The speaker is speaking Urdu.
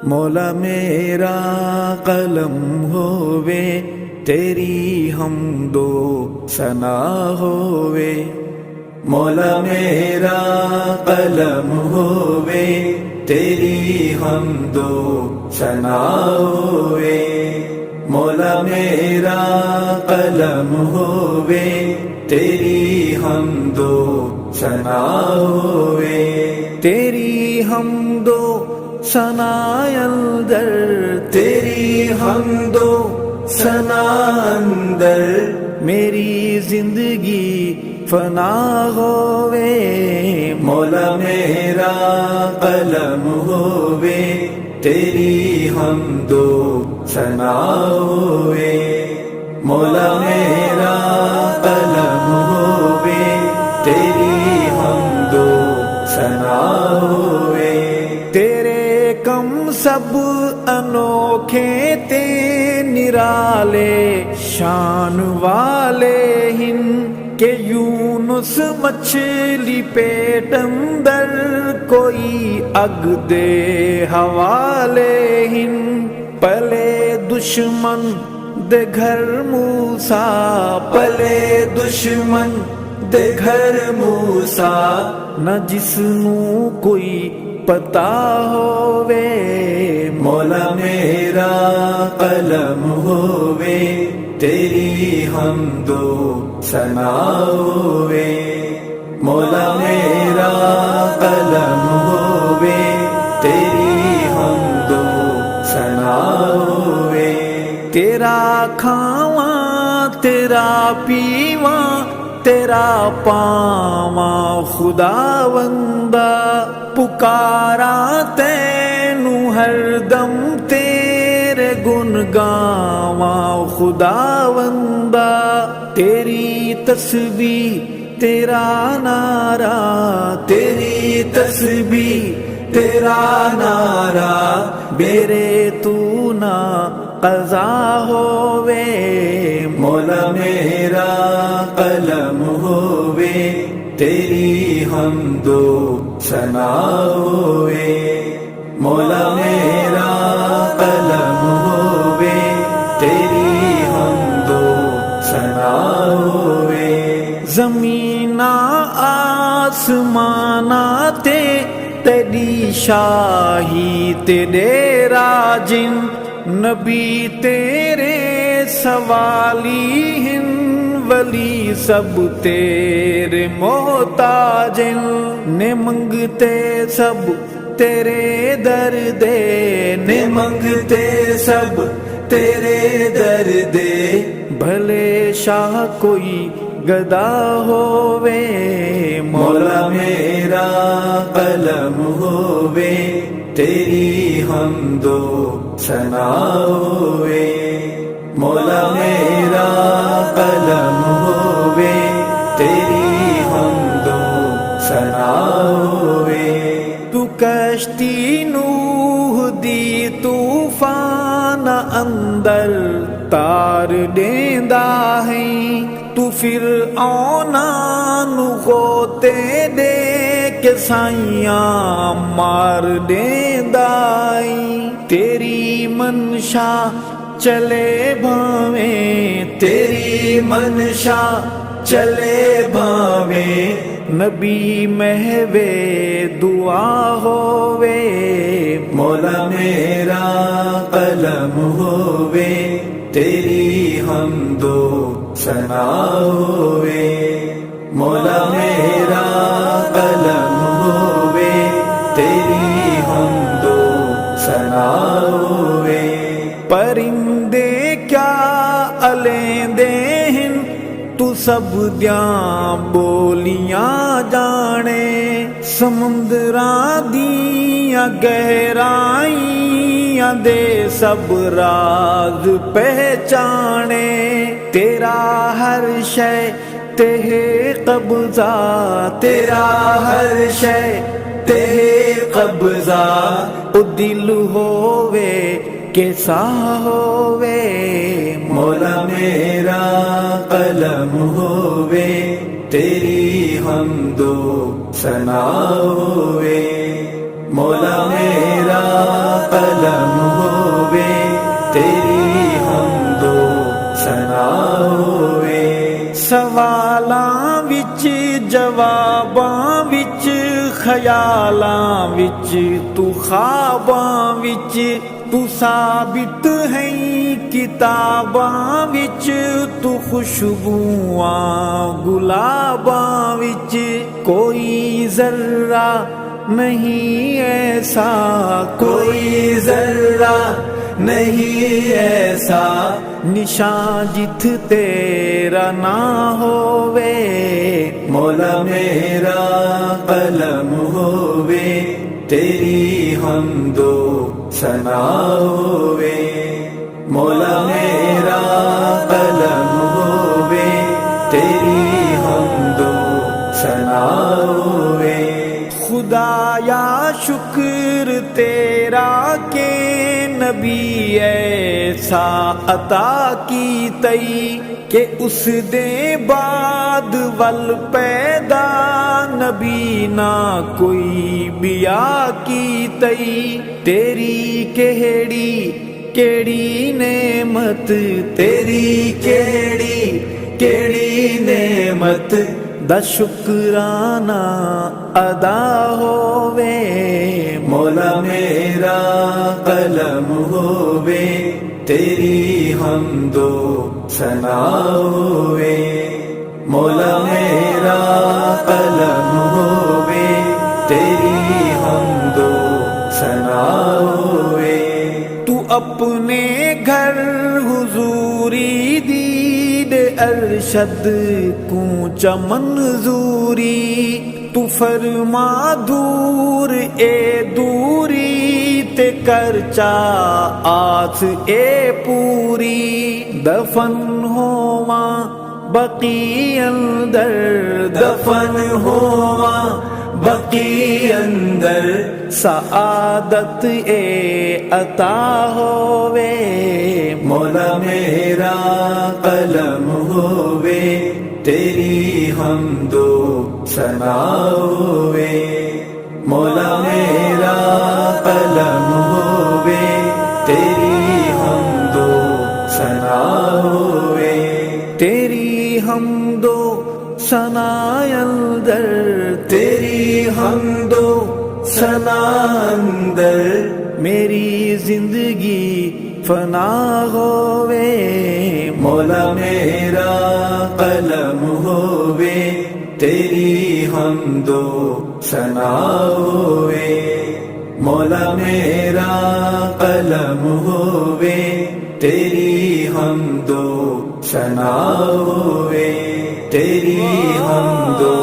مولا میرا قلم ہووے تیری حمد و ثنا ہووے، مولا میرا قلم ہووے تیری حمد و ثنا ہووے، مولا میرا قلم ہووے تیری حمد و ثنا ہووے، تیری حمد و ثنا اندر، تیری حمد و ثنا اندر میری زندگی فنا ہووے، مولا میرا قلم ہووے تیری حمد و ثنا ہووے، مولا میرا قلم ہووے تیری حمد و ثنا ہووے، تیرے کم سب انوکھے تے نرالے شان والے ہن کہ یونس مچھلی پیٹ اندر کوئی اگ دے حوالے ہن، پلے دشمن دے گھر موسیٰ، پلے دشمن دے گھر موسیٰ، نہ جس نو کوئی پتا ہووے، مولا میرا قلم ہووے تیری حمد و ثنا ہووے، مولا میرا قلم ہووے تیری حمد و ثنا ہووے، تیرا کھاواں تیرا پیواں تیرا پاواں خداوندا، پکارا تینو ہر دم تیرے گن گاواں خداوندا، تیری تسبیح تیرا نعرہ، تیری تسبیح تیرا نعرہ میرے تو نہ قضا ہووے، مولا میرا قلم ہووے تیری حمد و ثنا ہووے، مولا میرا قلم ہووے تیری حمد و ثنا ہووے، زمیناں آسماناں تے تیری شاہی تیرے راجن، نبی تیرے سوالی ہن ولی سب تیرے محتاجن، نے منگتے سب تیرے در دے، نے منگتے سب تیرے در دے، بھلے شاہ کوئی گدا ہووے، مولا میرا قلم ہووے تیری حمد و ثنا ہووے، مولا میرا قلم ہووے تیری حمد و ثنا ہووے، تو کشتی نوح دی طوفان اندر تار دیندا ہے، تو فرعوناں نو غوطے دے کہ سائیاں مار دیندا ہے، تیری منشا چلے بھاویں، تیری منشا چلے بھاویں، نبی محوے دعا ہووے، مولا میرا قلم ہووے تیری حمد و ثنا ہووے، مولا میرا قلم ہووے تیری حمد و ثنا ہووے، پرندے کیا الیندے ہن تو سب دیاں بولیاں جانے، سمندراں دیاں گہرائیاں دے سب راز پہچانے، تیرا ہر شے تہے قبضہ، تیرا ہر شے تہے قبضہ، او دل ہووے کیسا ہووے، مولا میرا قلم ہووے تیری حمد و ثنا ہووے، مولا میرا قلم ہووے تیری حمد و ثنا ہووے سوالاں وچ جواباں وچ خیالاں وچ تو خواباں وچ تو ثابت ہے کتاباں وچ تو خوشبواں گلاباں وچ کوئی ذرہ نہیں ایسا کوئی ذرہ نہیں ایسا نشان جت تیرا نہ ہووے مولا میرا قلم ہووے تیری حمد و ثنا ہووے مولا میرا قلم ہووے تیری حمد و ثنا ہووے خدایا شکر تیرا کہ نبی ایسا عطا کی تئی کہ اس دے بعد ول پیدا نبی نہ کوئی بیا کی تئی تیری کیڑی نعمت تیری کیڑی نعمت دا شکرانہ ادا ہووے مولا میرا قلم ہووے تیری حمد و ثنا ہووے مولا میرا قلم ہووے تیری حمد و ثنا ہووے تو اپنے گھر حضوری دید ارشد کو چمنظوری تو فرما دور اے دوری تے کرچا آس اے پوری دفن ہواں بقی اندر دفن ہواں بقی اندر سعادت اے عطا ہووے مولا میرا قلم ہووے تیری حمد و ثنا ہووے مولا میرا قلم ہووے تیری حمد و ثنا ہووے تیری حمد و ثنا اندر تیری حمد و ثنا اندر میری زندگی فنا ہووے مولا میرا قلم ہووے تیری حمد و ثنا ہووے مولا میرا قلم ہووے تیری حمد و ثنا ہووے تیری حمد و